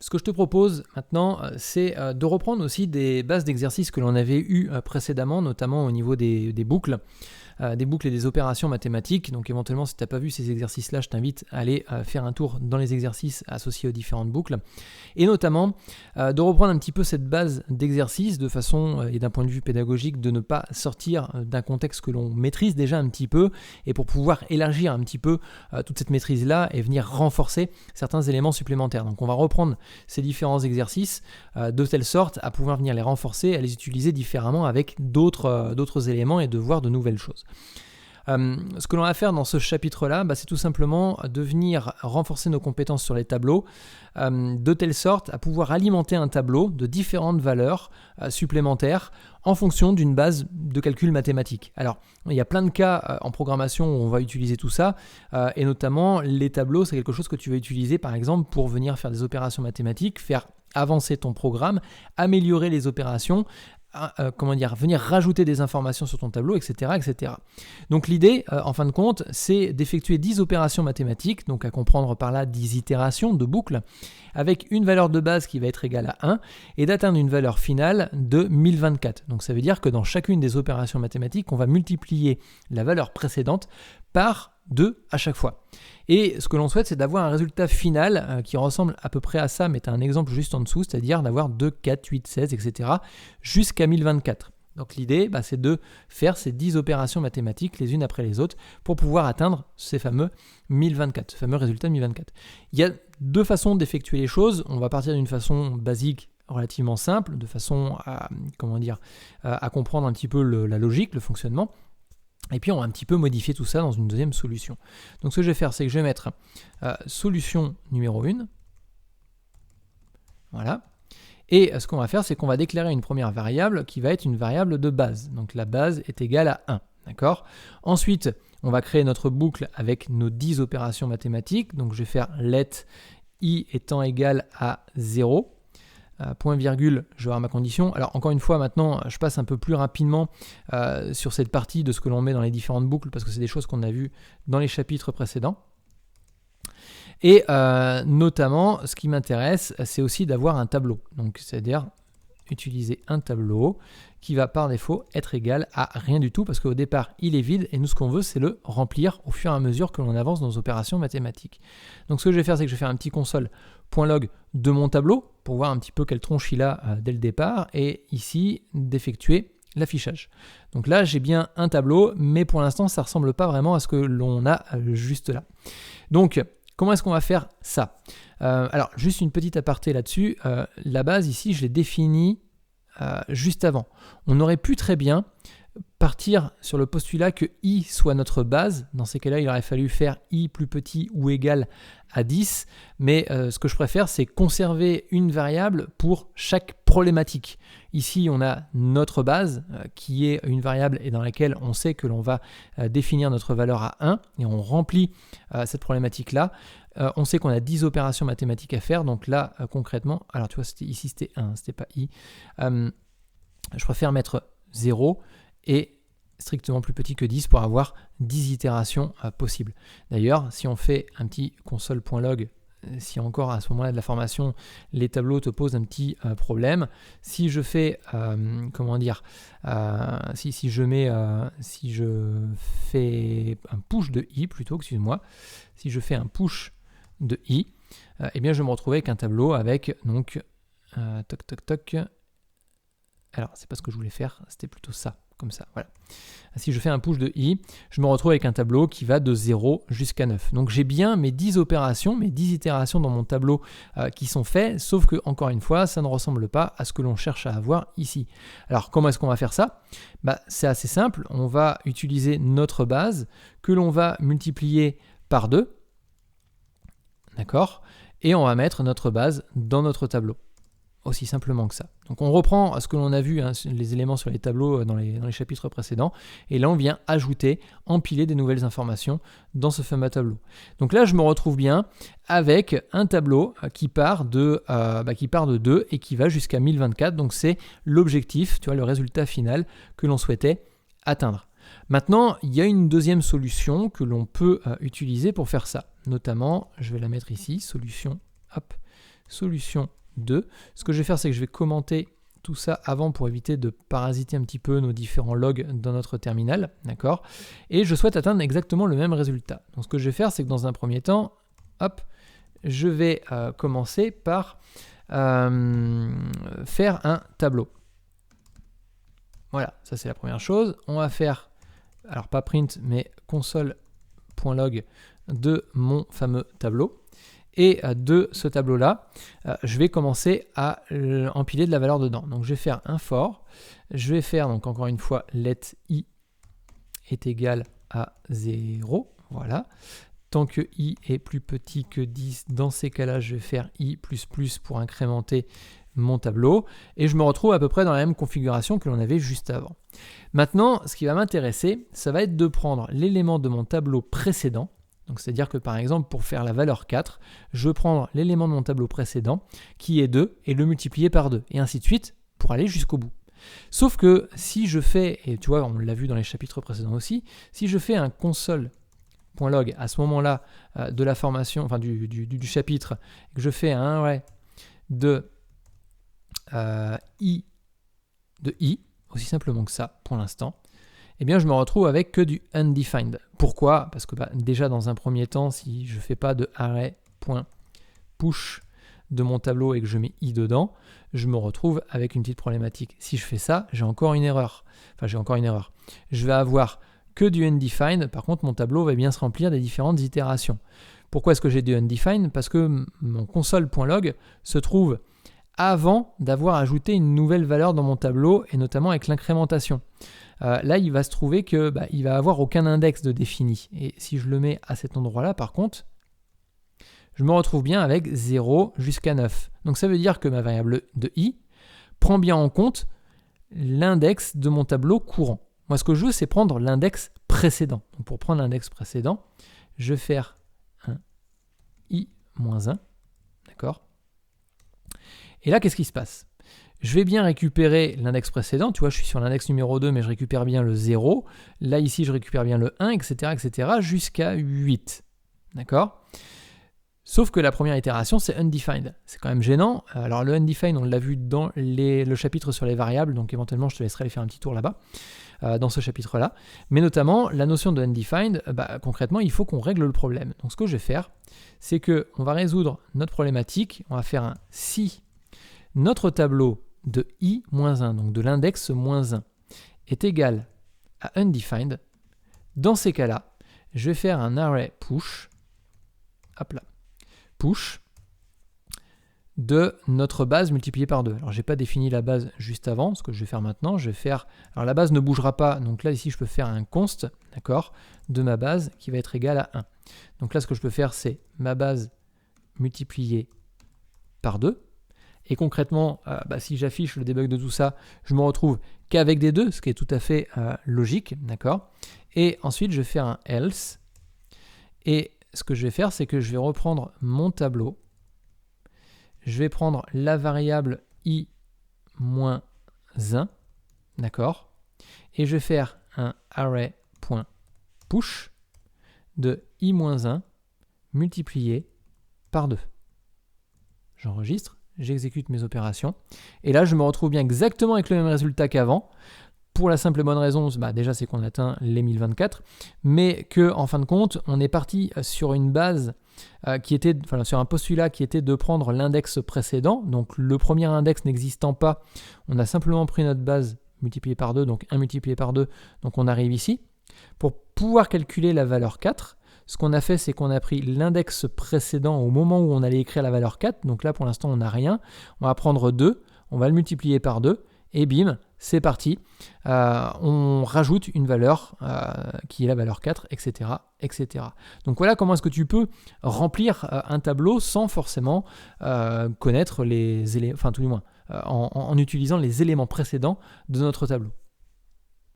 Ce que je te propose maintenant, c'est de reprendre aussi des bases d'exercices que l'on avait eues précédemment, notamment au niveau des boucles. Des boucles et des opérations mathématiques. Donc éventuellement, si tu n'as pas vu ces exercices-là, je t'invite à aller faire un tour dans les exercices associés aux différentes boucles. Et notamment, de reprendre un petit peu cette base d'exercices de façon, et d'un point de vue pédagogique, de ne pas sortir d'un contexte que l'on maîtrise déjà un petit peu, et pour pouvoir élargir un petit peu toute cette maîtrise-là et venir renforcer certains éléments supplémentaires. Donc on va reprendre ces différents exercices de telle sorte à pouvoir venir les renforcer, à les utiliser différemment avec d'autres éléments et de voir de nouvelles choses. Ce que l'on va faire dans ce chapitre-là, c'est tout simplement de venir renforcer nos compétences sur les tableaux de telle sorte à pouvoir alimenter un tableau de différentes valeurs supplémentaires en fonction d'une base de calcul mathématique. Alors, il y a plein de cas en programmation où on va utiliser tout ça et notamment les tableaux, c'est quelque chose que tu vas utiliser par exemple pour venir faire des opérations mathématiques, faire avancer ton programme, améliorer les opérations, venir rajouter des informations sur ton tableau, etc. etc. Donc l'idée, en fin de compte, c'est d'effectuer 10 opérations mathématiques, donc à comprendre par là 10 itérations de boucles, avec une valeur de base qui va être égale à 1, et d'atteindre une valeur finale de 1024. Donc ça veut dire que dans chacune des opérations mathématiques, on va multiplier la valeur précédente par 2 à chaque fois. Et ce que l'on souhaite, c'est d'avoir un résultat final qui ressemble à peu près à ça, mais tu as un exemple juste en dessous, c'est-à-dire d'avoir 2, 4, 8, 16, etc. jusqu'à 1024. Donc l'idée, c'est de faire ces 10 opérations mathématiques les unes après les autres pour pouvoir atteindre ces fameux 1024, ce fameux résultat de 1024. Il y a deux façons d'effectuer les choses. On va partir d'une façon basique, relativement simple, de façon à comprendre un petit peu la logique, le fonctionnement. Et puis on va un petit peu modifier tout ça dans une deuxième solution. Donc ce que je vais faire, c'est que je vais mettre solution numéro 1. Voilà. Et ce qu'on va faire, c'est qu'on va déclarer une première variable qui va être une variable de base. Donc la base est égale à 1. D'accord ? Ensuite, on va créer notre boucle avec nos 10 opérations mathématiques. Donc je vais faire let i étant égal à 0. Point virgule, je vais avoir ma condition. Alors encore une fois, maintenant, je passe un peu plus rapidement sur cette partie de ce que l'on met dans les différentes boucles parce que c'est des choses qu'on a vues dans les chapitres précédents. Et notamment, ce qui m'intéresse, c'est aussi d'avoir un tableau. Donc, c'est-à-dire utiliser un tableau qui va par défaut être égal à rien du tout parce qu'au départ, il est vide et nous, ce qu'on veut, c'est le remplir au fur et à mesure que l'on avance dans nos opérations mathématiques. Donc, ce que je vais faire, c'est que je vais faire un petit console.log de mon tableau pour voir un petit peu quelle tronche il a dès le départ et ici, d'effectuer l'affichage. Donc là, j'ai bien un tableau, mais pour l'instant, ça ne ressemble pas vraiment à ce que l'on a juste là. Donc, comment est-ce qu'on va faire ça ? Alors, juste une petite aparté là-dessus. La base ici, je l'ai définie juste avant. On aurait pu très bien partir sur le postulat que i soit notre base. Dans ces cas-là, il aurait fallu faire i plus petit ou égal à 10. Mais ce que je préfère, c'est conserver une variable pour chaque problématique. Ici, on a notre base qui est une variable et dans laquelle on sait que l'on va définir notre valeur à 1 et on remplit cette problématique-là. On sait qu'on a 10 opérations mathématiques à faire. Donc là, concrètement, alors tu vois, ici c'était 1, c'était pas i. Je préfère mettre 0 et strictement plus petit que 10 pour avoir 10 itérations possibles. D'ailleurs, si on fait un petit console.log, si encore à ce moment-là de la formation, les tableaux te posent un petit problème, si je fais, si je fais un push de i plutôt, excuse-moi, si je fais un push de i, eh bien je me retrouve avec un tableau avec donc alors c'est pas ce que je voulais faire, c'était plutôt ça, comme ça, voilà. Si je fais un push de i, je me retrouve avec un tableau qui va de 0 jusqu'à 9. Donc j'ai bien mes 10 opérations, mes 10 itérations dans mon tableau qui sont faits, sauf que, encore une fois, ça ne ressemble pas à ce que l'on cherche à avoir ici. Alors comment est-ce qu'on va faire ça ? C'est assez simple, on va utiliser notre base que l'on va multiplier par 2, d'accord ? Et on va mettre notre base dans notre tableau. Aussi simplement que ça. Donc on reprend ce que l'on a vu, les éléments sur les tableaux dans les chapitres précédents, et là on vient ajouter, empiler des nouvelles informations dans ce fameux tableau. Donc là je me retrouve bien avec un tableau qui part de 2 et qui va jusqu'à 1024, donc c'est l'objectif, tu vois, le résultat final que l'on souhaitait atteindre. Maintenant, il y a une deuxième solution que l'on peut utiliser pour faire ça. Notamment, je vais la mettre ici, solution solution 2. Ce que je vais faire, c'est que je vais commenter tout ça avant pour éviter de parasiter un petit peu nos différents logs dans notre terminal, d'accord? Et je souhaite atteindre exactement le même résultat. Donc ce que je vais faire, c'est que dans un premier temps, hop, je vais commencer par faire un tableau. Voilà, ça c'est la première chose. On va faire, alors pas print, mais console.log de mon fameux tableau. Et de ce tableau-là, je vais commencer à empiler de la valeur dedans. Donc je vais faire un for, je vais faire donc encore une fois let i est égal à 0, voilà. Tant que i est plus petit que 10, dans ces cas-là, je vais faire i++ pour incrémenter mon tableau, et je me retrouve à peu près dans la même configuration que l'on avait juste avant. Maintenant, ce qui va m'intéresser, ça va être de prendre l'élément de mon tableau précédent. Donc c'est-à-dire que par exemple, pour faire la valeur 4, je veux prendre l'élément de mon tableau précédent, qui est 2, et le multiplier par 2, et ainsi de suite, pour aller jusqu'au bout. Sauf que si je fais, et tu vois, on l'a vu dans les chapitres précédents aussi, si je fais un console.log à ce moment-là de la formation, enfin du chapitre, et que je fais un array de i, aussi simplement que ça, pour l'instant, eh bien je me retrouve avec que du undefined. Pourquoi? Parce que déjà dans un premier temps, si je ne fais pas de array.push de mon tableau et que je mets i dedans, je me retrouve avec une petite problématique. Si je fais ça, j'ai encore une erreur. Je vais avoir que du undefined, par contre mon tableau va bien se remplir des différentes itérations. Pourquoi est-ce que j'ai du undefined? Parce que mon console.log se trouve avant d'avoir ajouté une nouvelle valeur dans mon tableau, et notamment avec l'incrémentation. Là, il va se trouver que il va avoir aucun index de défini. Et si je le mets à cet endroit-là, par contre, je me retrouve bien avec 0 jusqu'à 9. Donc ça veut dire que ma variable de i prend bien en compte l'index de mon tableau courant. Moi, ce que je veux, c'est prendre l'index précédent. Donc pour prendre l'index précédent, je vais faire un i-1, d'accord? Et là, qu'est-ce qui se passe? Je vais bien récupérer l'index précédent. Tu vois, je suis sur l'index numéro 2, mais je récupère bien le 0. Là, ici, je récupère bien le 1, etc., jusqu'à 8. D'accord? Sauf que la première itération, c'est undefined. C'est quand même gênant. Alors, le undefined, on l'a vu dans le chapitre sur les variables, donc éventuellement, je te laisserai aller faire un petit tour là-bas, dans ce chapitre-là. Mais notamment, la notion de undefined, concrètement, il faut qu'on règle le problème. Donc, ce que je vais faire, c'est qu'on va résoudre notre problématique. On va faire un si notre tableau de i-1, donc de l'index -1, est égal à undefined. Dans ces cas-là, je vais faire un array push, hop là, push de notre base multipliée par 2. Alors, je n'ai pas défini la base juste avant. Ce que je vais faire maintenant, je vais faire... Alors, la base ne bougera pas. Donc là, ici, je peux faire un const, d'accord, de ma base qui va être égal à 1. Donc là, ce que je peux faire, c'est ma base multipliée par 2. Et concrètement, si j'affiche le debug de tout ça, je me retrouve qu'avec des 2, ce qui est tout à fait logique, d'accord. Et ensuite, je vais faire un else. Et ce que je vais faire, c'est que je vais reprendre mon tableau. Je vais prendre la variable i-1, d'accord. Et je vais faire un array.push de i-1 multiplié par 2. J'enregistre. J'exécute mes opérations, et là je me retrouve bien exactement avec le même résultat qu'avant, pour la simple et bonne raison, déjà c'est qu'on atteint les 1024, mais que en fin de compte, on est parti sur une base sur un postulat qui était de prendre l'index précédent, donc le premier index n'existant pas, on a simplement pris notre base multipliée par 2, donc 1 multiplié par 2, donc on arrive ici. Pour pouvoir calculer la valeur 4, ce qu'on a fait, c'est qu'on a pris l'index précédent au moment où on allait écrire la valeur 4. Donc là, pour l'instant, on n'a rien. On va prendre 2, on va le multiplier par 2, et bim, c'est parti. On rajoute une valeur qui est la valeur 4, etc., etc. Donc voilà comment est-ce que tu peux remplir un tableau sans forcément connaître les éléments, enfin tout du moins, en utilisant les éléments précédents de notre tableau.